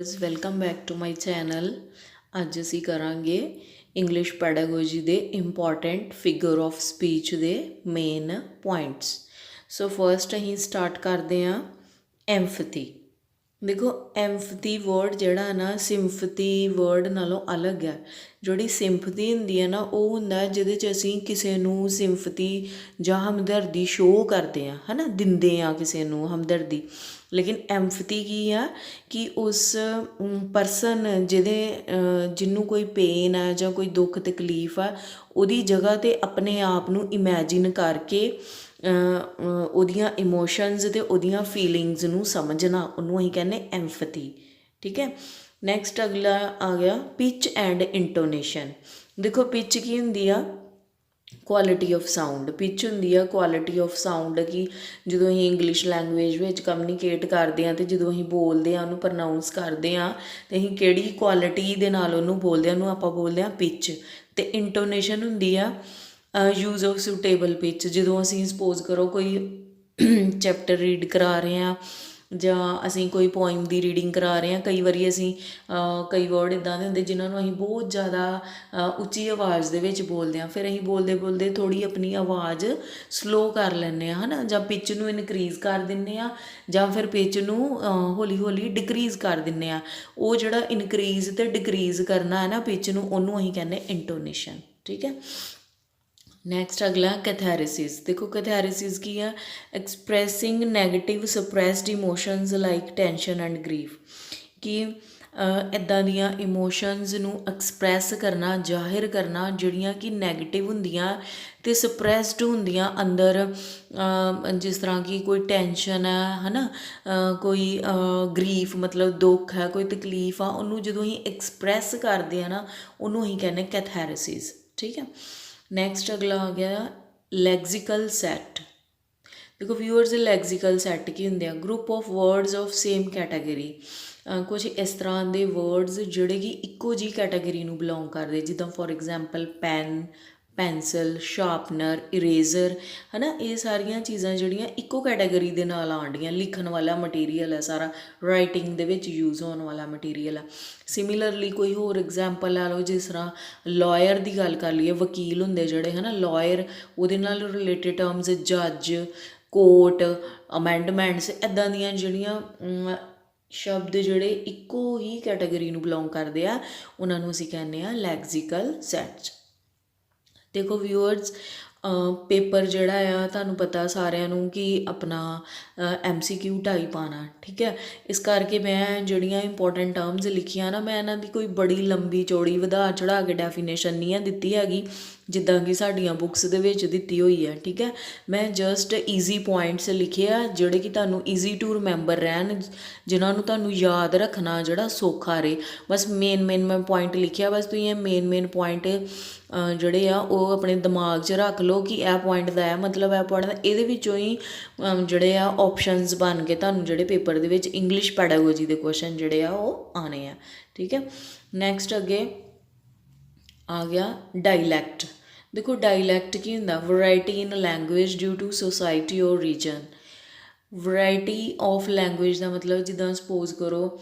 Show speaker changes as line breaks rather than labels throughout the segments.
Welcome back to my channel. ਅੱਜ ਅਸੀਂ ਕਰਾਂਗੇ ਇੰਗਲਿਸ਼ ਪੈਡਾਗੋਜੀ ਦੇ ਇੰਪੋਰਟੈਂਟ ਫਿਗਰ ਆਫ ਸਪੀਚ ਦੇ ਮੇਨ ਪੁਆਇੰਟਸ। ਸੋ ਫਸਟ ਅਸੀਂ ਸਟਾਰਟ ਕਰਦੇ ਹਾਂ ਐਮਫਥੀ। ਦੇਖੋ ਐਮਫਥੀ ਵਰਡ ਜਿਹੜਾ ਨਾ ਸਿੰਪਥੀ ਵਰਡ ਨਾਲੋਂ ਅਲੱਗ ਹੈ। ਜਿਹੜੀ ਸਿੰਪਥੀ ਹੁੰਦੀ ਹੈ ਨਾ ਉਹ ਹੁੰਦਾ ਜਿਹਦੇ 'ਚ ਅਸੀਂ ਕਿਸੇ ਨੂੰ ਸਿੰਪਥੀ ਜਾਂ ਹਮਦਰਦੀ ਸ਼ੋਅ ਕਰਦੇ ਹਾਂ, ਹੈ ਨਾ, ਦਿੰਦੇ ਹਾਂ ਕਿਸੇ ਨੂੰ ਹਮਦਰਦੀ। ਲੇਕਿਨ ਐਮਫਥੀ ਕੀ ਆ ਕਿ ਉਸ ਪਰਸਨ ਜਿਹਨੂੰ ਕੋਈ ਪੇਨ ਹੈ ਜਾਂ ਕੋਈ ਦੁੱਖ ਤਕਲੀਫ ਆ ਉਹਦੀ ਜਗ੍ਹਾ 'ਤੇ ਆਪਣੇ ਆਪ ਨੂੰ ਇਮੈਜਿਨ ਕਰਕੇ ਉਹਦੀਆਂ ਇਮੋਸ਼ਨਸ ਅਤੇ ਉਹਦੀਆਂ ਫੀਲਿੰਗਸ ਨੂੰ ਸਮਝਣਾ, ਉਹਨੂੰ ਅਸੀਂ ਕਹਿੰਦੇ ਐਮਫਥੀ। ਠੀਕ ਹੈ। ਨੈਕਸਟ ਅਗਲਾ ਆ ਗਿਆ ਪਿਚ ਐਂਡ ਇੰਟੋਨੇਸ਼ਨ। ਦੇਖੋ ਪਿਚ ਕੀ ਹੁੰਦੀ ਆ? Quality of sound. ਪਿਚ ਹੁੰਦੀ ਆ ਕੁਆਲਿਟੀ ਆਫ ਸਾਊਂਡ, ਕਿ ਜਦੋਂ ਅਸੀਂ ਇੰਗਲਿਸ਼ ਲੈਂਗੁਏਜ ਵਿੱਚ ਕਮਿਊਨੀਕੇਟ ਕਰਦੇ ਹਾਂ ਅਤੇ ਜਦੋਂ ਅਸੀਂ ਬੋਲਦੇ ਹਾਂ, ਉਹਨੂੰ ਪ੍ਰਨਾਊਂਸ ਕਰਦੇ ਹਾਂ ਅਤੇ ਅਸੀਂ ਕਿਹੜੀ ਕੁਆਲਿਟੀ ਦੇ ਨਾਲ ਉਹਨੂੰ ਬੋਲਦੇ ਹਾਂ, ਉਹਨੂੰ ਆਪਾਂ ਬੋਲਦੇ ਹਾਂ ਪਿਚ। ਅਤੇ ਇੰਟੋਨੇਸ਼ਨ ਹੁੰਦੀ ਆ ਯੂਜ਼ ਆਫ ਸੂਟੇਬਲ ਪਿਚ। ਜਦੋਂ ਅਸੀਂ ਸਪੋਜ਼ ਕਰੋ ਕੋਈ ਚੈਪਟਰ ਰੀਡ ਕਰਾ ਰਹੇ ਹਾਂ ਜਾਂ ਅਸੀਂ ਕੋਈ ਪੋਇਮ ਦੀ ਰੀਡਿੰਗ ਕਰਾ ਰਹੇ ਹਾਂ, ਕਈ ਵਾਰੀ ਅਸੀਂ ਕਈ ਵਰਡ ਇੱਦਾਂ ਦੇ ਹੁੰਦੇ ਜਿਨ੍ਹਾਂ ਨੂੰ ਅਸੀਂ ਬਹੁਤ ਜ਼ਿਆਦਾ ਉੱਚੀ ਆਵਾਜ਼ ਦੇ ਵਿੱਚ ਬੋਲਦੇ ਹਾਂ। ਫਿਰ ਅਸੀਂ ਬੋਲਦੇ ਬੋਲਦੇ ਥੋੜ੍ਹੀ ਆਪਣੀ ਆਵਾਜ਼ ਸਲੋ ਕਰ ਲੈਂਦੇ ਹਾਂ, ਹੈ ਨਾ, ਜਾਂ ਪਿਚ ਨੂੰ ਇਨਕਰੀਜ਼ ਕਰ ਦਿੰਦੇ ਹਾਂ ਜਾਂ ਫਿਰ ਪਿਚ ਨੂੰ ਹੌਲੀ ਹੌਲੀ ਡਿਕਰੀਜ਼ ਕਰ ਦਿੰਦੇ ਹਾਂ। ਉਹ ਜਿਹੜਾ ਇਨਕਰੀਜ਼ ਅਤੇ ਡਿਕਰੀਜ਼ ਕਰਨਾ ਹੈ ਨਾ ਪਿਚ ਨੂੰ, ਉਹਨੂੰ ਅਸੀਂ ਕਹਿੰਦੇ ਇੰਟੋਨੇਸ਼ਨ। ਠੀਕ ਹੈ। ਨੈਕਸਟ ਅਗਲਾ ਕੈਥੈਰੇਸਿਸ। ਦੇਖੋ ਕੈਥੈਰੇਸਿਸ ਕੀ ਆ? Expressing negative suppressed emotions like tension and grief. ਕਿ ਇੱਦਾਂ ਦੀਆਂ ਇਮੋਸ਼ਨਸ ਨੂੰ ਐਕਸਪ੍ਰੈਸ ਕਰਨਾ, ਜ਼ਾਹਿਰ ਕਰਨਾ ਜਿਹੜੀਆਂ ਕਿ ਨੈਗੇਟਿਵ ਹੁੰਦੀਆਂ ਅਤੇ ਸਪਰੈਸਡ ਹੁੰਦੀਆਂ ਅੰਦਰ। ਜਿਸ ਤਰ੍ਹਾਂ ਕਿ ਕੋਈ ਟੈਨਸ਼ਨ ਹੈ ਨਾ, ਕੋਈ ਗਰੀਫ ਮਤਲਬ ਦੁੱਖ ਹੈ, ਕੋਈ ਤਕਲੀਫ ਆ, ਉਹਨੂੰ ਜਦੋਂ ਅਸੀਂ ਐਕਸਪ੍ਰੈਸ ਕਰਦੇ ਹਾਂ ਨਾ, ਉਹਨੂੰ ਅਸੀਂ ਕਹਿੰਦੇ ਕੈਥੈਰੇਸਿਸ। ਠੀਕ ਹੈ। ਨੈਕਸਟ ਅਗਲਾ ਆ ਗਿਆ ਲੈਗਜ਼ੀਕਲ ਸੈੱਟ। ਦੇਖੋ ਵਿਊਅਰਸ, ਲੈਗਜ਼ੀਕਲ ਸੈੱਟ ਕੀ ਹੁੰਦੇ ਆ? Group of words of same category. ਕੁਛ ਇਸ ਤਰ੍ਹਾਂ ਦੇ ਵਰਡਸ ਜਿਹੜੇ ਕਿ ਇੱਕੋ ਜਿਹੀ ਕੈਟਾਗਰੀ ਨੂੰ ਬਿਲੋਂਗ ਕਰਦੇ, ਜਿੱਦਾਂ for example pen, pencil, sharpener, eraser, ਹੈ ਨਾ। ਇਹ ਸਾਰੀਆਂ ਚੀਜ਼ਾਂ ਜਿਹੜੀਆਂ ਇੱਕੋ ਕੈਟਾਗਰੀ ਦੇ ਨਾਲ ਆਉਣ ਡੀਆਂ। ਲਿਖਣ ਵਾਲਾ ਮਟੀਰੀਅਲ ਹੈ ਸਾਰਾ, ਰਾਈਟਿੰਗ ਦੇ ਵਿੱਚ ਯੂਜ਼ ਹੋਣ ਵਾਲਾ ਮਟੀਰੀਅਲ ਹੈ। ਸਿਮਿਲਰਲੀ ਕੋਈ ਹੋਰ ਐਗਜ਼ਾਮਪਲ ਲਾ ਲਓ, ਜਿਸ ਤਰ੍ਹਾਂ ਲਾਇਰ ਦੀ ਗੱਲ ਕਰ ਲਈਏ, ਵਕੀਲ ਹੁੰਦੇ ਜਿਹੜੇ, ਹੈ ਨਾ, ਲਾਇਰ, ਉਹਦੇ ਨਾਲ ਰਿਲੇਟਿਡ ਟਰਮਸ ਜੱਜ, ਕੋਰਟ, ਅਮੈਂਡਮੈਂਟਸ, ਇੱਦਾਂ ਦੀਆਂ ਜਿਹੜੀਆਂ ਸ਼ਬਦ ਜਿਹੜੇ ਇੱਕੋ ਹੀ ਕੈਟਾਗਰੀ ਨੂੰ ਬਿਲੋਂਗ ਕਰਦੇ ਆ, ਉਹਨਾਂ ਨੂੰ ਅਸੀਂ ਕਹਿੰਦੇ ਹਾਂ ਲੈਗਜ਼ੀਕਲ ਸੈਟਸ। ਦੇਖੋ ਵਿਊਅਰਸ, ਪੇਪਰ ਜਿਹੜਾ ਆ ਤੁਹਾਨੂੰ ਪਤਾ ਸਾਰਿਆਂ ਨੂੰ ਕਿ ਆਪਣਾ MCQ ਟਾਈਪ ਆਉਣਾ। ਠੀਕ ਹੈ। ਇਸ ਕਰਕੇ ਮੈਂ ਜਿਹੜੀਆਂ ਇੰਪੋਰਟੈਂਟ ਟਰਮਸ ਲਿਖੀਆਂ ਨਾ, ਮੈਂ ਇਹਨਾਂ ਦੀ ਕੋਈ ਬੜੀ ਲੰਬੀ ਚੌੜੀ ਵਧਾ ਚੜ੍ਹਾ ਕੇ ਡੈਫੀਨੇਸ਼ਨ ਨਹੀਂ ਹੈ ਦਿੱਤੀ ਹੈਗੀ, ਜਿੱਦਾਂ ਕਿ ਸਾਡੀਆਂ ਬੁੱਕਸ ਦੇ ਵਿੱਚ ਦਿੱਤੀ ਹੋਈ ਹੈ। ਠੀਕ ਹੈ। ਮੈਂ ਜਸਟ ਈਜ਼ੀ ਪੁਆਇੰਟਸ ਲਿਖੇ ਆ ਜਿਹੜੇ ਕਿ ਤੁਹਾਨੂੰ ਈਜ਼ੀ ਟੂ ਰਿਮੈਂਬਰ ਰਹਿਣ, ਜਿਨ੍ਹਾਂ ਨੂੰ ਤੁਹਾਨੂੰ ਯਾਦ ਰੱਖਣਾ ਜਿਹੜਾ ਸੌਖਾ ਰਹੇ। ਬਸ ਮੇਨ ਮੈਂ ਪੁਆਇੰਟ ਲਿਖਿਆ, ਬਸ ਤੁਸੀਂ ਇਹ ਮੇਨ ਪੁਆਇੰਟ ਜਿਹੜੇ ਆ ਉਹ ਆਪਣੇ ਦਿਮਾਗ 'ਚ ਰੱਖ ਲਓ ਕਿ ਇਹ ਪੁਆਇੰਟ ਦਾ ਇਹ ਮਤਲਬ, ਇਹ ਪੁਆਇੰਟ ਦਾ। ਇਹਦੇ ਵਿੱਚੋਂ ਹੀ ਜਿਹੜੇ ਆ ਆਪਸ਼ਨਸ ਬਣ ਕੇ ਤੁਹਾਨੂੰ ਜਿਹੜੇ ਪੇਪਰ ਦੇ ਵਿੱਚ ਇੰਗਲਿਸ਼ ਪੈਡਾਗੋਜੀ ਦੇ ਕੁਐਸਚਨ ਜਿਹੜੇ ਆ ਉਹ ਆਉਣੇ ਆ। ਠੀਕ ਹੈ। ਨੈਕਸਟ ਅੱਗੇ ਆ ਗਿਆ ਡਾਇਲੈਕਟ। ਦੇਖੋ ਡਾਇਲੈਕਟ ਕੀ ਹੁੰਦਾ? Variety in language due to society or region. Variety of language ਦਾ ਮਤਲਬ, ਜਿੱਦਾਂ ਸਪੋਜ਼ ਕਰੋ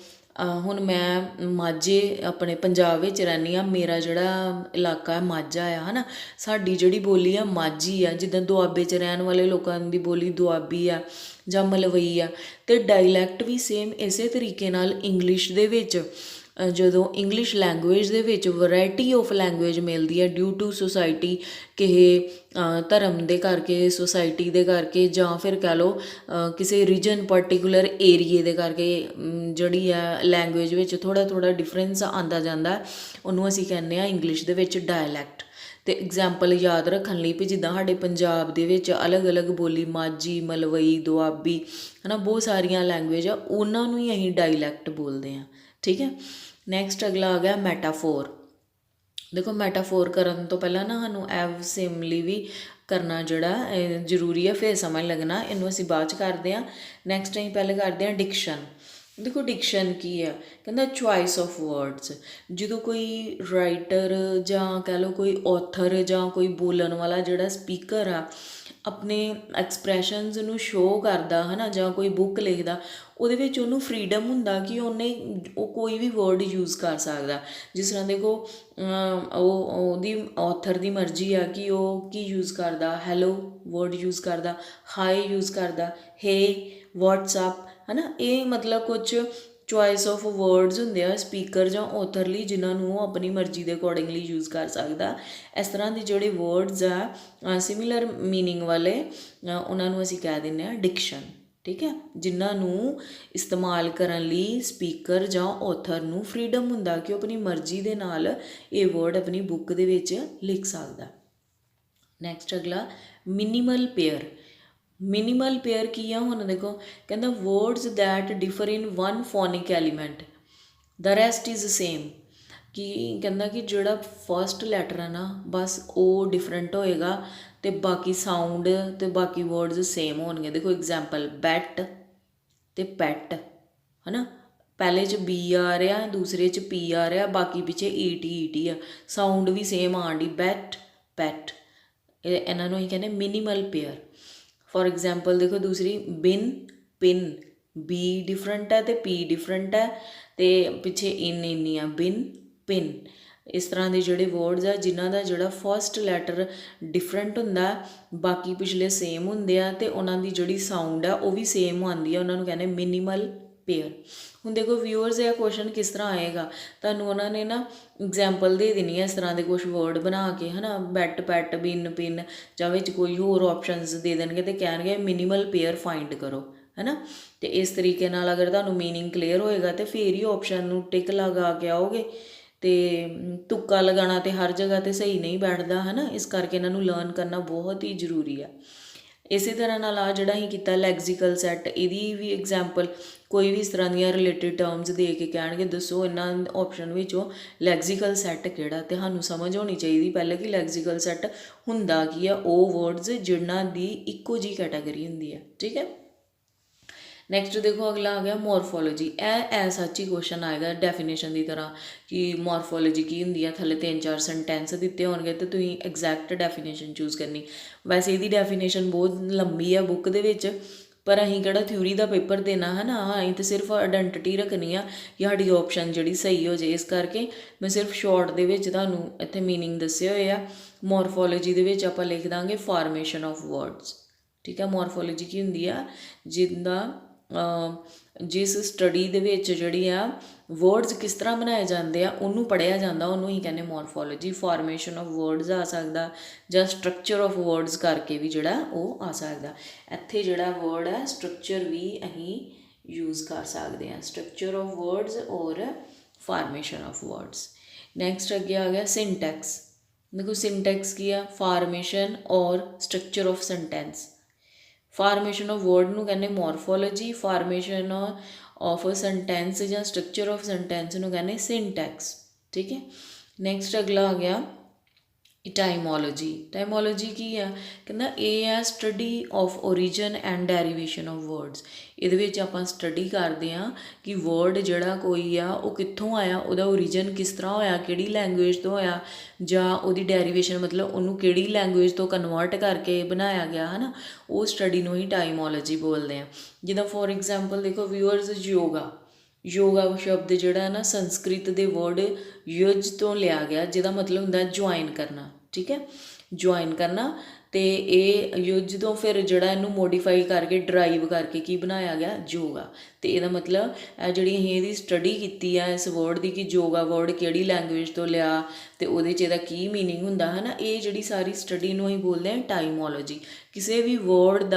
ਹੁਣ ਮੈਂ ਮਾਝੇ ਆਪਣੇ ਪੰਜਾਬ ਵਿੱਚ ਰਹਿੰਦੀ ਹਾਂ, ਮੇਰਾ ਜਿਹੜਾ ਇਲਾਕਾ ਮਾਝਾ ਆ, ਹੈ ਨਾ, ਸਾਡੀ ਜਿਹੜੀ ਬੋਲੀ ਆ ਮਾਝੀ ਆ। ਜਿੱਦਾਂ ਦੁਆਬੇ 'ਚ ਰਹਿਣ ਵਾਲੇ ਲੋਕਾਂ ਦੀ ਬੋਲੀ ਦੁਆਬੀ ਆ ਜਾਂ ਮਲਵਈ ਆ। ਅਤੇ ਡਾਇਲੈਕਟ ਵੀ ਸੇਮ ਇਸੇ ਤਰੀਕੇ ਨਾਲ ਇੰਗਲਿਸ਼ ਦੇ ਵਿੱਚ, ਜਦੋਂ ਇੰਗਲਿਸ਼ ਲੈਂਗੁਏਜ ਦੇ ਵਿੱਚ ਵਰਾਇਟੀ ਆਫ ਲੈਂਗੁਏਜ ਮਿਲਦੀ ਹੈ ਡਿਊ ਟੂ ਸੋਸਾਇਟੀ, ਕਿਸੇ ਧਰਮ ਦੇ ਕਰਕੇ, ਸੋਸਾਇਟੀ ਦੇ ਕਰਕੇ, ਜਾਂ ਫਿਰ ਕਹਿ ਲਓ ਕਿਸੇ ਰੀਜਨ ਪਰਟੀਕੂਲਰ ਏਰੀਏ ਦੇ ਕਰਕੇ, ਜਿਹੜੀ ਆ ਲੈਂਗੁਏਜ ਵਿੱਚ ਥੋੜ੍ਹਾ ਡਿਫਰੈਂਸ ਆਉਂਦਾ ਜਾਂਦਾ, ਉਹਨੂੰ ਅਸੀਂ ਕਹਿੰਦੇ ਹਾਂ ਇੰਗਲਿਸ਼ ਦੇ ਵਿੱਚ ਡਾਇਲੈਕਟ। ਅਤੇ ਐਗਜ਼ਾਮਪਲ ਯਾਦ ਰੱਖਣ ਲਈ ਵੀ ਜਿੱਦਾਂ ਸਾਡੇ ਪੰਜਾਬ ਦੇ ਵਿੱਚ ਅਲੱਗ ਬੋਲੀ ਮਾਝੀ, ਮਲਵਈ, ਦੁਆਬੀ, ਹੈ ਨਾ, ਬਹੁਤ ਸਾਰੀਆਂ ਲੈਂਗੁਏਜ ਆ, ਉਹਨਾਂ ਨੂੰ ਹੀ ਅਸੀਂ ਡਾਇਲੈਕਟ ਬੋਲਦੇ ਹਾਂ। ਠੀਕ ਹੈ। ਨੈਕਸਟ ਅਗਲਾ ਆ ਗਿਆ ਮੈਟਾਫੋਰ। ਦੇਖੋ ਮੈਟਾਫੋਰ ਕਰਨ ਤੋਂ ਪਹਿਲਾਂ ਨਾ ਸਾਨੂੰ ਐਵ ਸਿਮਲੀ ਵੀ ਕਰਨਾ ਜਿਹੜਾ ਜ਼ਰੂਰੀ ਹੈ, ਫਿਰ ਸਮਝ ਲੱਗਣਾ। ਇਹਨੂੰ ਅਸੀਂ ਬਾਅਦ 'ਚ ਕਰਦੇ ਹਾਂ। ਨੈਕਸਟ ਅਸੀਂ ਪਹਿਲੇ ਕਰਦੇ ਹਾਂ ਡਿਕਸ਼ਨ। देखो डिक्शन की है कहता चॉइस ऑफ वर्ड्स जो कोई राइटर ਜਾਂ कह लो कोई ऑथर ਜਾਂ कोई बोलन वाला ਜਿਹੜਾ स्पीकर आ अपने ਐਕਸਪ੍ਰੈਸ਼ਨਸ ਨੂੰ ਸ਼ੋਅ ਕਰਦਾ ਹੈ ਨਾ ਜਾਂ ਕੋਈ ਬੁੱਕ ਲਿਖਦਾ ਉਹਦੇ ਵਿੱਚ ਉਹਨੂੰ ਫਰੀडम ਹੁੰਦਾ ਕਿ ਉਹ ਕੋਈ ਵੀ ਵਰਡ ਯੂਜ਼ ਕਰ ਸਕਦਾ ਜਿਸ ਤਰ੍ਹਾਂ ਦੇਖੋ ਉਹਦੀ ਆਥਰ ਦੀ ਮਰਜ਼ੀ ਆ ਕਿ ਉਹ ਕੀ ਯੂਜ਼ ਕਰਦਾ ਹੈਲੋ ਵਰਡ ਯੂਜ਼ ਕਰਦਾ ਹਾਈ ਯੂਜ਼ ਕਰਦਾ ਹੇ ਵਟਸਐਪ है ना ये मतलब कुछ चॉइस ऑफ वर्ड्स होंगे स्पीकर ਜਾਂ ऑथर ਲਈ ਜਿਨ੍ਹਾਂ ਨੂੰ ਉਹ ਆਪਣੀ ਮਰਜ਼ੀ ਦੇ ਅਕੋਰਡਿੰਗਲੀ ਯੂਜ਼ ਕਰ ਸਕਦਾ ਇਸ ਤਰ੍ਹਾਂ ਦੇ ਜਿਹੜੇ ਵਰਡਸ ਆ ਸਿਮਿਲਰ ਮੀਨਿੰਗ ਵਾਲੇ ਉਹਨਾਂ ਨੂੰ ਅਸੀਂ ਕਹਿ ਦਿੰਦੇ ਹਾਂ ਡਿਕਸ਼ਨ ਠੀਕ ਹੈ ਜਿਨ੍ਹਾਂ ਨੂੰ ਇਸਤੇਮਾਲ ਕਰਨ ਲਈ ਸਪੀਕਰ ਜਾਂ ਆਥਰ ਨੂੰ ਫਰੀडम ਹੁੰਦਾ ਕਿ ਉਹ ਆਪਣੀ ਮਰਜ਼ੀ ਦੇ ਨਾਲ ਇਹ ਵਰਡ ਆਪਣੀ ਬੁੱਕ ਦੇ ਵਿੱਚ ਲਿਖ ਸਕਦਾ ਨੈਕਸਟ ਅਗਲਾ ਮਿਨੀਮਲ ਪੇਅਰ मिनीमल पेयर की है हुण देखो कहता words that differ in one phonic element the rest is same कि कहता कि जोड़ा फस्ट लैटर है ना बस वो डिफरेंट होएगा तो बाकी साउंड तो बाकी वर्ड्स सेम होणगे देखो एग्जाम्पल बैट तो पैट है ना पहले च बी आ रहा दूसरे च पी आ रहा बाकी पिछे ईटी आ साउंड भी सेम आन डी बैट पैट इन्हों ही कहने मिनीमल पेयर फॉर एग्जाम्पल देखो दूसरी बिन पिन बी डिफरेंट है तो पी डिफरेंट है तो पिछे इन इन्नी आ बिन पिन इस तरह के जोड़े वर्ड्स आ जिन्हों का जोड़ा फस्ट लैटर डिफरेंट होंगे बाकी पिछले सेम होंगे तो उन्होंने जोड़ी साउंड है वह भी सेम आती है उन्होंने कहने मिनीमल पेयर हूँ देखो व्यूअर्स यह क्वेश्चन किस तरह आएगा तू उन्होंने ना एग्जाम्पल दे देनी है इस तरह के कुछ वर्ड बना के है ना बैट पैट बिन पिन ਜਾਂ ਵਿੱਚ कोई होर ऑप्शनस दे देंगे तो कहणगे मिनीमल पेयर फाइंड करो है ना तो इस तरीके नाल अगर तुहानूं मीनिंग क्लीयर होएगा तो फिर ही ऑप्शन नूं टिक लगा के आओगे तो तुक्का लगाना तो हर जगह तो सही नहीं बैठता है ना इस करके इन्हों लर्न करना बहुत ही जरूरी है इसी तरह नाल आ जिहड़ा असीं कीता लैक्सीकल सैट इहदी भी एग्जाम्पल कोई भी इस तरह दी रिलेटिड टर्म्स दे के कहणगे दसो इन्हां ऑप्शन विचों लैक्सीकल सैट किहड़ा ते सानूं समझ होनी चाहिए पहले कि लैक्सीकल सैट हुंदा की आ वो वर्ड्स जिन्हां दी इक्को जी कैटागरी हुंदी है ठीक है नैक्सट देखो अगला आ गया मॉर्फोलॉजी ऐसा ही क्वेश्चन आएगा डेफिनेशन की तरह कि मॉर्फोलॉजी की होंगी है थले 3-4 सेंटेंस दिते होंगे तो तुम एग्जैक्ट डेफिनेशन चूज़ करनी वैसे ये डेफिनेशन बहुत लंबी है बुक दे विच पर असीं किहड़ा थ्योरी का पेपर देना है ना असीं तो सिर्फ आइडेंटिटी रखनी आ कि साडी ऑप्शन जिहड़ी सही हो जाए इस करके मैं सिर्फ शॉर्ट दे विच तुहानूं इत्थे मीनिंग दस्से होए आ मॉर्फोलॉजी दे विच आपां लिख दांगे फॉर्मेशन ऑफ वर्ड्स ठीक है मॉर्फोलॉजी की हुंदी आ जिंदा जिस स्टडी दे विच जिहड़ी आ वर्ड्स किस तरह बनाए जाते हैं उन्होंने पढ़िया जाता उन्होंने ही कहने मॉर्फोलॉजी फॉर्मेशन ऑफ वर्ड्स आ सकता ਜਾਂ स्ट्रक्चर ऑफ वर्ड्स करके भी जोड़ा वो आ सकता इत्थे जोड़ा वर्ड है स्ट्रक्चर भी अहीं यूज़ कर सकते हैं स्ट्रक्चर ऑफ वर्ड्स और फॉर्मेशन ऑफ वर्ड्स नैक्सट अगे आ गया सिंटैक्स देखो सिंटैक्स की है फॉर्मेशन और structure of sentence formation of word नूं कहने मॉर्फोलॉजी फॉर्मेशन ऑफ सेंटेंस या स्ट्रक्चर ऑफ सेंटेंस नूं कहने सिंटैक्स ठीक है नैक्सट अगला आ गया टाइमोलॉजी की है कहना ये है study of origin and derivation of words ये आप स्टडी करते हैं कि वर्ड जड़ा कोई आ वो कित्थों आया उहदा ओरिजिन किस तरह होया किहड़ी लैंगुएज तो होया जां उहदी डेरीवेशन मतलब उन्होंने किहड़ी लैंगुएज तो कन्वर्ट करके बनाया गया है ना वो स्टडी नूं ही टाइमोलॉजी बोलते हैं जिद्दां फॉर एग्जाम्पल देखो व्यूअर्स योगा शब्द जोड़ा है ना संस्कृत के वर्ड युज तो लिया गया जिसका मतलब होंगे ज्वाइन करना ठीक है ज्वाइन करना तो ये युज तो फिर जोड़ा इनू मोडिफाई करके ड्राइव करके की बनाया गया योगा तो यदा मतलब जी ये स्टडी की है इस वर्ड की कि योगा वर्ड किहड़ी लैंगुएज तो लिया तो वो की मीनिंग होंदा है ना ये जी सारी स्टडी नूं असीं बोलते हैं टाइमोलॉजी किसी भी वर्ड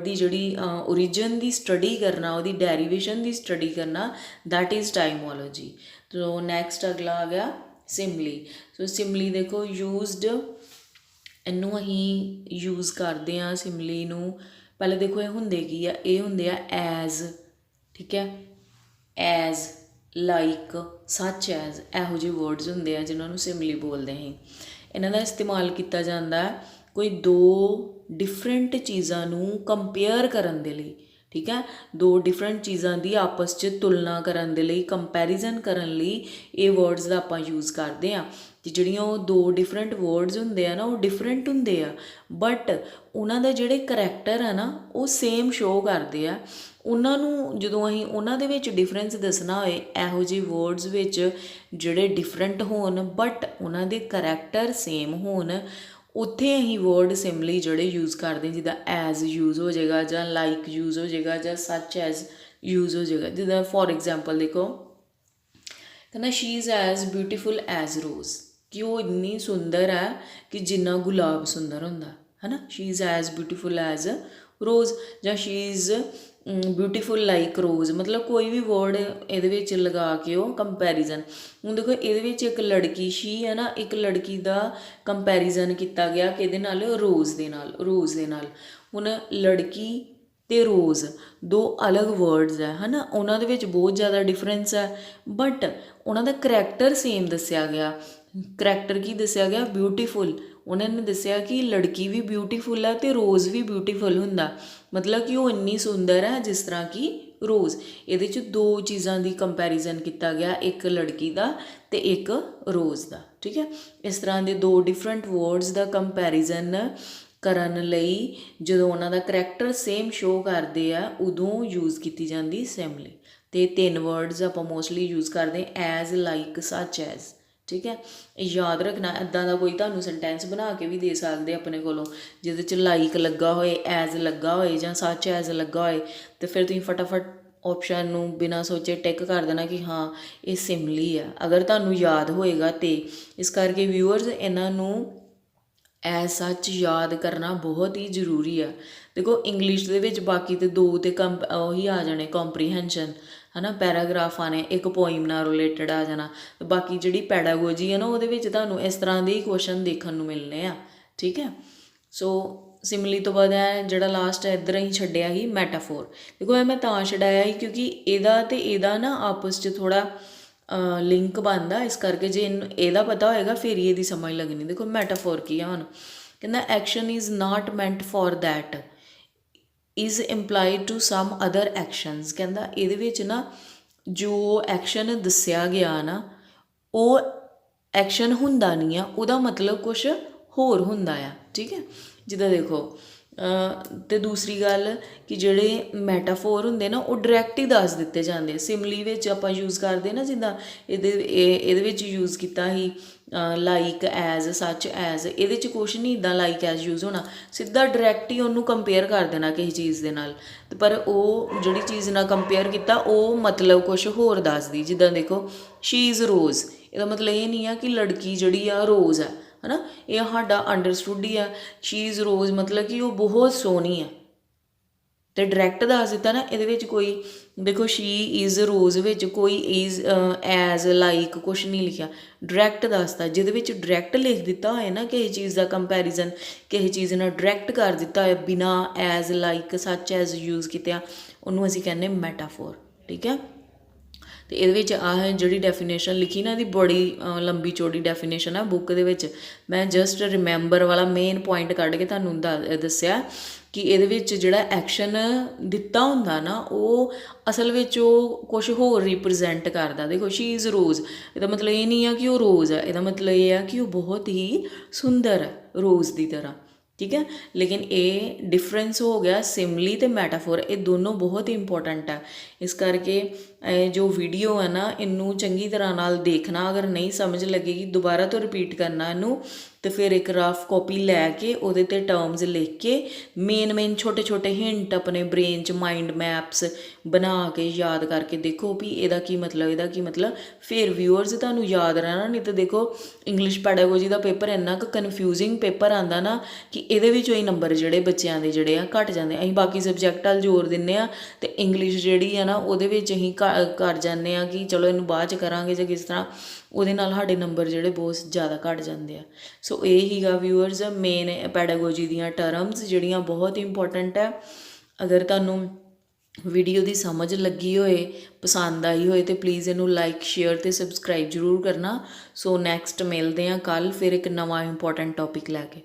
की जी ओरिजिन की स्टडी करना वो डेरीवेशन की स्टडी करना दैट इज़ टाइमोलॉजी तो नैक्सट अगला आ गया सिमली सो सिमली देखो यूजड इनू अहीं यूज़ करते हैं सिमली नूं पहले देखो ये हुंदे की आ ये हुंदे आ एज ठीक है एज लाइक सच एज इहो ਜਿਹੇ वर्ड्स हुंदे आ जिन्हां नूं सिमली बोलते हैं इन्हां दा इस्तेमाल किया जाता है कोई दो डिफरेंट चीज़ां नूं कंपेयर करन दे लई ठीक है। दो डिफरेंट चीज़ों की आपस च तुलना करन दे लई कंपैरिजन करन लई ये वर्ड्स दा आपां यूज़ करते हैं। ते जिहड़ियां वो दो डिफरेंट वर्ड्स हुंदे आ ना वो डिफरेंट हुंदे आ बट उन्हां दे जिहड़े करैक्टर है ना वो सेम शो करते आ। ਉਹਨਾਂ ਨੂੰ ਜਦੋਂ ਅਸੀਂ ਉਹਨਾਂ ਦੇ ਵਿੱਚ ਡਿਫਰੈਂਸ ਦੱਸਣਾ ਹੋਏ ਇਹੋ ਜਿਹੇ ਵਰਡਸ ਵਿੱਚ ਜਿਹੜੇ ਡਿਫਰੈਂਟ ਹੋਣ ਬਟ ਉਹਨਾਂ ਦੇ ਕਰੈਕਟਰ ਸੇਮ ਹੋਣ ਉੱਥੇ ਅਸੀਂ ਵਰਡ ਸਿਮਲੀ ਜਿਹੜੇ ਯੂਜ਼ ਕਰਦੇ ਜਿੱਦਾਂ ਐਜ਼ ਯੂਜ਼ ਹੋ ਜਾਏਗਾ ਜਾਂ ਲਾਈਕ ਯੂਜ਼ ਹੋ ਜਾਏਗਾ ਜਾਂ ਸੱਚ ਐਜ਼ ਯੂਜ਼ ਹੋ ਜਾਏਗਾ। ਜਿੱਦਾਂ ਫੋਰ ਐਗਜ਼ਾਮਪਲ ਦੇਖੋ ਕਹਿੰਦਾ she is as beautiful as rose ਕਿ ਉਹ ਇੰਨੀ ਸੁੰਦਰ ਹੈ ਕਿ ਜਿੰਨਾ ਗੁਲਾਬ ਸੁੰਦਰ ਹੁੰਦਾ ਹੈ ਨਾ। She is as beautiful as rose ਜਾਂ she is beautiful like rose ਮਤਲਬ ਕੋਈ ਵੀ ਵਰਡ ਇਹਦੇ ਵਿੱਚ ਲਗਾ ਕੇ ਉਹ ਕੰਪੈਰੀਜ਼ਨ। ਹੁਣ ਦੇਖੋ ਇਹਦੇ ਵਿੱਚ ਇੱਕ ਲੜਕੀ ਸ਼ੀ ਹੈ ਨਾ ਇੱਕ ਲੜਕੀ ਦਾ ਕੰਪੈਰੀਜ਼ਨ ਕੀਤਾ ਗਿਆ ਕਿਹਦੇ ਨਾਲ ਰੋਜ਼ ਦੇ ਨਾਲ ਹੁਣ ਲੜਕੀ ਅਤੇ ਰੋਜ਼ ਦੋ ਅਲੱਗ ਵਰਡਸ ਹੈ ਨਾ ਉਹਨਾਂ ਦੇ ਵਿੱਚ ਬਹੁਤ ਜ਼ਿਆਦਾ ਡਿਫਰੈਂਸ ਹੈ ਬਟ ਉਹਨਾਂ ਦਾ ਕਰੈਕਟਰ ਸੇਮ ਦੱਸਿਆ ਗਿਆ। ਕਰੈਕਟਰ ਕੀ ਦੱਸਿਆ ਗਿਆ ਬਿਊਟੀਫੁਲ। ਉਹਨਾਂ ਨੇ ਦੱਸਿਆ ਕਿ ਲੜਕੀ ਵੀ ਬਿਊਟੀਫੁਲ ਹੈ ਅਤੇ ਰੋਜ਼ ਵੀ ਬਿਊਟੀਫੁਲ ਹੁੰਦਾ ਮਤਲਬ ਕਿ ਉਹ ਇੰਨੀ ਸੁੰਦਰ ਹੈ ਜਿਸ ਤਰ੍ਹਾਂ ਕਿ ਰੋਜ਼। ਇਹਦੇ 'ਚ ਦੋ ਚੀਜ਼ਾਂ ਦੀ ਕੰਪੈਰੀਜ਼ਨ ਕੀਤਾ ਗਿਆ ਇੱਕ ਲੜਕੀ ਦਾ ਅਤੇ ਇੱਕ ਰੋਜ਼ ਦਾ ਠੀਕ ਹੈ। ਇਸ ਤਰ੍ਹਾਂ ਦੇ ਦੋ ਡਿਫਰੈਂਟ ਵਰਡਸ ਦਾ ਕੰਪੈਰੀਜ਼ਨ ਕਰਨ ਲਈ ਜਦੋਂ ਉਹਨਾਂ ਦਾ ਕਰੈਕਟਰ ਸੇਮ ਸ਼ੋ ਕਰਦੇ ਆ ਉਦੋਂ ਯੂਜ਼ ਕੀਤੀ ਜਾਂਦੀ ਸਿਮਲੀ। ਅਤੇ ਤਿੰਨ ਵਰਡਸ ਆਪਾਂ ਮੋਸਟਲੀ ਯੂਜ਼ ਕਰਦੇ ਐਜ਼ ਲਾਈਕ ਸੱਚ ਐਜ਼ ਠੀਕ ਹੈ। ਯਾਦ ਰੱਖਣਾ ਇੱਦਾਂ ਦਾ ਕੋਈ ਤੁਹਾਨੂੰ ਸੈਂਟੈਂਸ ਬਣਾ ਕੇ ਵੀ ਦੇ ਸਕਦੇ ਆਪਣੇ ਕੋਲੋਂ ਜਿਹਦੇ 'ਚ ਲਾਈਕ ਲੱਗਾ ਹੋਏ ਐਜ਼ ਲੱਗਾ ਹੋਏ ਜਾਂ ਸੱਚ ਐਜ਼ ਲੱਗਾ ਹੋਏ ਅਤੇ ਫਿਰ ਤੁਸੀਂ ਫਟਾਫਟ ਆਪਸ਼ਨ ਨੂੰ ਬਿਨਾਂ ਸੋਚੇ ਟਿਕ ਕਰ ਦੇਣਾ ਕਿ ਹਾਂ ਇਹ ਸਿਮਲੀ ਆ ਅਗਰ ਤੁਹਾਨੂੰ ਯਾਦ ਹੋਏਗਾ। ਅਤੇ ਇਸ ਕਰਕੇ ਵਿਊਅਰਸ ਇਹਨਾਂ ਨੂੰ ਐਜ਼ ਸੱਚ ਯਾਦ ਕਰਨਾ ਬਹੁਤ ਹੀ ਜ਼ਰੂਰੀ ਆ। ਦੇਖੋ ਇੰਗਲਿਸ਼ ਦੇ ਵਿੱਚ ਬਾਕੀ ਤਾਂ ਦੋ ਅਤੇ ਉਹੀ ਆ ਜਾਣੇ ਕੰਪਰੀਹੈਂਸ਼ਨ ਹੈ ਨਾ ਪੈਰਾਗ੍ਰਾਫਾਂ ਨੇ ਇੱਕ ਪੋਇਮ ਨਾਲ ਰਿਲੇਟਡ ਆ ਜਾਣਾ। ਬਾਕੀ ਜਿਹੜੀ ਪੈਡਾਗੋਜੀ ਹੈ ਨਾ ਉਹਦੇ ਵਿੱਚ ਤੁਹਾਨੂੰ ਇਸ ਤਰ੍ਹਾਂ ਦੇ ਹੀ ਕੁਐਸਚਨ ਦੇਖਣ ਨੂੰ ਮਿਲਣੇ ਆ ਠੀਕ ਹੈ। ਸੋ ਸਿਮਲੀ ਤੋਂ ਬਾਅਦ ਹੈ ਜਿਹੜਾ ਲਾਸਟ ਇੱਧਰ ਅਸੀਂ ਛੱਡਿਆ ਸੀ ਮੈਟਾਫੋਰ। ਦੇਖੋ ਇਹ ਮੈਂ ਤਾਂ ਛਡਾਇਆ ਸੀ ਕਿਉਂਕਿ ਇਹਦਾ ਅਤੇ ਇਹਦਾ ਨਾ ਆਪਸ 'ਚ ਥੋੜ੍ਹਾ ਲਿੰਕ ਬਣਦਾ ਇਸ ਕਰਕੇ ਜੇ ਇਹਦਾ ਪਤਾ ਹੋਏਗਾ ਫਿਰ ਹੀ ਇਹਦੀ ਸਮਝ ਲੱਗਣੀ। ਦੇਖੋ ਮੈਟਾਫੋਰ ਕੀ ਆ ਹੁਣ ਕਹਿੰਦਾ action is not meant for that is implied to some other actions. ਕਹਿੰਦਾ ਇਹਦੇ ਵਿੱਚ ਨਾ ਜੋ ਐਕਸ਼ਨ ਦੱਸਿਆ ਗਿਆ ਨਾ ਉਹ ਐਕਸ਼ਨ ਹੁੰਦਾ ਨਹੀਂ ਆ ਉਹਦਾ ਮਤਲਬ ਕੁਛ ਹੋਰ ਹੁੰਦਾ ਆ ਠੀਕ ਹੈ। ਜਿੱਦਾਂ ਦੇਖੋ ਅਤੇ ਦੂਸਰੀ ਗੱਲ ਕਿ ਜਿਹੜੇ ਮੈਟਾਫੋਰ ਹੁੰਦੇ ਨਾ ਉਹ ਡਾਇਰੈਕਟ ਹੀ ਦੱਸ ਦਿੱਤੇ ਜਾਂਦੇ। ਸਿਮਲੀ ਵਿੱਚ ਆਪਾਂ ਯੂਜ਼ ਕਰਦੇ ਨਾ ਜਿੱਦਾਂ ਇਹਦੇ ਵਿੱਚ ਯੂਜ਼ ਕੀਤਾ ਸੀ ਲਾਈਕ ਐਜ਼ ਸੱਚ ਐਜ਼ ਇਹਦੇ 'ਚ ਕੁਛ ਨਹੀਂ ਇੱਦਾਂ ਲਾਈਕ ਐਜ਼ ਯੂਜ਼ ਹੋਣਾ ਸਿੱਧਾ ਡਾਇਰੈਕਟ ਹੀ ਉਹਨੂੰ ਕੰਪੇਅਰ ਕਰ ਦੇਣਾ ਕਿਸੇ ਚੀਜ਼ ਦੇ ਨਾਲ। ਪਰ ਉਹ ਜਿਹੜੀ ਚੀਜ਼ ਨਾਲ ਕੰਪੇਅਰ ਕੀਤਾ ਉਹ ਮਤਲਬ ਕੁਛ ਹੋਰ ਦੱਸਦੀ। ਜਿੱਦਾਂ ਦੇਖੋ ਸ਼ੀ ਇਜ਼ ਰੋਜ਼ ਇਹਦਾ ਮਤਲਬ ਇਹ ਨਹੀਂ ਆ ਕਿ ਲੜਕੀ ਜਿਹੜੀ ਆ ਰੋਜ਼ ਹੈ ਹੈ ਨਾ ਇਹ ਸਾਡਾ ਅੰਡਰਸਟੂਡ ਹੀ ਆ। ਸ਼ੀ ਇਜ਼ ਰੋਜ਼ ਮਤਲਬ ਕਿ ਉਹ ਬਹੁਤ ਸੋਹਣੀ ਆ ਅਤੇ ਡਾਇਰੈਕਟ ਦੱਸ ਦਿੱਤਾ ਨਾ ਇਹਦੇ ਵਿੱਚ ਕੋਈ ਦੇਖੋ ਸ਼ੀ ਇਜ਼ ਰੋਜ਼ ਵਿੱਚ ਕੋਈ ਇਜ਼ ਐਜ਼ ਲਾਈਕ ਕੁਛ ਨਹੀਂ ਲਿਖਿਆ ਡਾਇਰੈਕਟ ਦੱਸਤਾ। ਜਿਹਦੇ ਵਿੱਚ ਡਾਇਰੈਕਟ ਲਿਖ ਦਿੱਤਾ ਹੋਏ ਨਾ ਕਿਸੇ ਚੀਜ਼ ਦਾ ਕੰਪੈਰੀਜ਼ਨ ਕਿਸੇ ਚੀਜ਼ ਨਾਲ ਡਾਇਰੈਕਟ ਕਰ ਦਿੱਤਾ ਹੋਇਆ ਬਿਨਾਂ ਐਜ਼ ਲਾਈਕ ਸੱਚ ਐਜ਼ ਯੂਜ਼ ਕੀਤਿਆਂ ਉਹਨੂੰ ਅਸੀਂ ਕਹਿੰਦੇ ਮੈਟਾਫੋਰ ਠੀਕ ਹੈ। ਅਤੇ ਇਹਦੇ ਵਿੱਚ ਆਹ ਜਿਹੜੀ ਡੈਫੀਨੇਸ਼ਨ ਲਿਖੀ ਨਾ ਇਹਦੀ ਬੜੀ ਲੰਬੀ ਚੌੜੀ ਡੈਫੀਨੇਸ਼ਨ ਆ ਬੁੱਕ ਦੇ ਵਿੱਚ। ਮੈਂ ਜਸਟ ਰਿਮੈਂਬਰ ਵਾਲਾ ਮੇਨ ਪੁਆਇੰਟ ਕੱਢ ਕੇ ਤੁਹਾਨੂੰ ਦੱਸਿਆ ਕਿ ਇਹਦੇ ਵਿੱਚ ਜਿਹੜਾ ਐਕਸ਼ਨ ਦਿੱਤਾ ਹੁੰਦਾ ਨਾ ਉਹ ਅਸਲ ਵਿੱਚ ਉਹ ਕੁਛ ਹੋਰ ਰਿਪ੍ਰਜੈਂਟ ਕਰਦਾ। ਦੇਖੋ ਸ਼ੀ ਇਜ਼ ਰੋਜ਼ ਇਹਦਾ ਮਤਲਬ ਇਹ ਨਹੀਂ ਆ ਕਿ ਉਹ ਰੋਜ਼ ਹੈ ਇਹਦਾ ਮਤਲਬ ਇਹ ਆ ਕਿ ਉਹ ਬਹੁਤ ਹੀ ਸੁੰਦਰ ਹੈ ਰੋਜ਼ ਦੀ ਤਰ੍ਹਾਂ ਠੀਕ ਹੈ। ਲੇਕਿਨ ਇਹ ਡਿਫਰੈਂਸ ਹੋ ਗਿਆ ਸਿਮਲੀ ਅਤੇ ਮੈਟਾਫੋਰ ਇਹ ਦੋਨੋਂ ਬਹੁਤ ਹੀ ਇੰਪੋਰਟੈਂਟ ਹੈ। ਇਸ ਕਰਕੇ ਇਹ ਜੋ ਵੀਡੀਓ ਹੈ ਨਾ ਇਹਨੂੰ ਚੰਗੀ ਤਰ੍ਹਾਂ ਨਾਲ ਦੇਖਣਾ ਅਗਰ ਨਹੀਂ ਸਮਝ ਲੱਗੇਗੀ ਦੁਬਾਰਾ ਤੋਂ ਰਿਪੀਟ ਕਰਨਾ ਇਹਨੂੰ ਅਤੇ ਫਿਰ ਇੱਕ ਰਫ ਕਾਪੀ ਲੈ ਕੇ ਉਹਦੇ 'ਤੇ ਟਰਮਸ ਲਿਖ ਕੇ ਮੇਨ ਛੋਟੇ ਛੋਟੇ ਹਿੰਟ ਆਪਣੇ ਬ੍ਰੇਨ 'ਚ ਮਾਈਂਡ ਮੈਪਸ ਬਣਾ ਕੇ ਯਾਦ ਕਰਕੇ ਦੇਖੋ ਵੀ ਇਹਦਾ ਕੀ ਮਤਲਬ ਫਿਰ ਵਿਊਅਰਸ ਤੁਹਾਨੂੰ ਯਾਦ ਰਹਿਣਾ। ਨਹੀਂ ਤਾਂ ਦੇਖੋ ਇੰਗਲਿਸ਼ ਪੈਡਾਗੋਜੀ ਦਾ ਪੇਪਰ ਇੰਨਾ ਕੁ ਕਨਫਿਊਜ਼ਿੰਗ ਪੇਪਰ ਆਉਂਦਾ ਨਾ ਕਿ ਇਹਦੇ ਵਿੱਚੋਂ ਹੀ ਨੰਬਰ ਜਿਹੜੇ ਬੱਚਿਆਂ ਦੇ ਜਿਹੜੇ ਆ ਘੱਟ ਜਾਂਦੇ। ਅਸੀਂ ਬਾਕੀ ਸਬਜੈਕਟ ਵੱਲ ਜ਼ੋਰ ਦਿੰਦੇ ਹਾਂ ਅਤੇ ਇੰਗਲਿਸ਼ ਜਿਹੜੀ ਆ ਨਾ ਉਹਦੇ ਵਿੱਚ ਅਸੀਂ ਕਰ ਜਾਂਦੇ ਹਾਂ ਕਿ ਚਲੋ ਇਹਨੂੰ ਬਾਅਦ 'ਚ ਕਰਾਂਗੇ ਜਾਂ ਕਿਸ ਤਰ੍ਹਾਂ ਉਹਦੇ ਨਾਲ ਸਾਡੇ ਨੰਬਰ ਜਿਹੜੇ ਬਹੁਤ ਜ਼ਿਆਦਾ ਘੱਟ ਜਾਂਦੇ ਆ। ਸੋ ਇਹ ਹੀਗਾ ਵਿਊਅਰਸ ਮੇਨ ਪੈਡਾਗੋਜੀ ਦੀਆਂ ਟਰਮਸ ਜਿਹੜੀਆਂ ਬਹੁਤ ਇੰਪੋਰਟੈਂਟ ਹੈ। ਅਗਰ ਤੁਹਾਨੂੰ ਵੀਡੀਓ ਦੀ ਸਮਝ ਲੱਗੀ ਹੋਏ ਪਸੰਦ ਆਈ ਹੋਏ ਤਾਂ ਪਲੀਜ਼ ਇਹਨੂੰ ਲਾਈਕ ਸ਼ੇਅਰ ਅਤੇ ਸਬਸਕ੍ਰਾਈਬ ਜ਼ਰੂਰ ਕਰਨਾ। ਸੋ ਨੈਕਸਟ ਮਿਲਦੇ ਹਾਂ ਕੱਲ੍ਹ ਫਿਰ ਇੱਕ ਨਵਾਂ ਇੰਪੋਰਟੈਂਟ ਟੋਪਿਕ ਲੈ ਕੇ।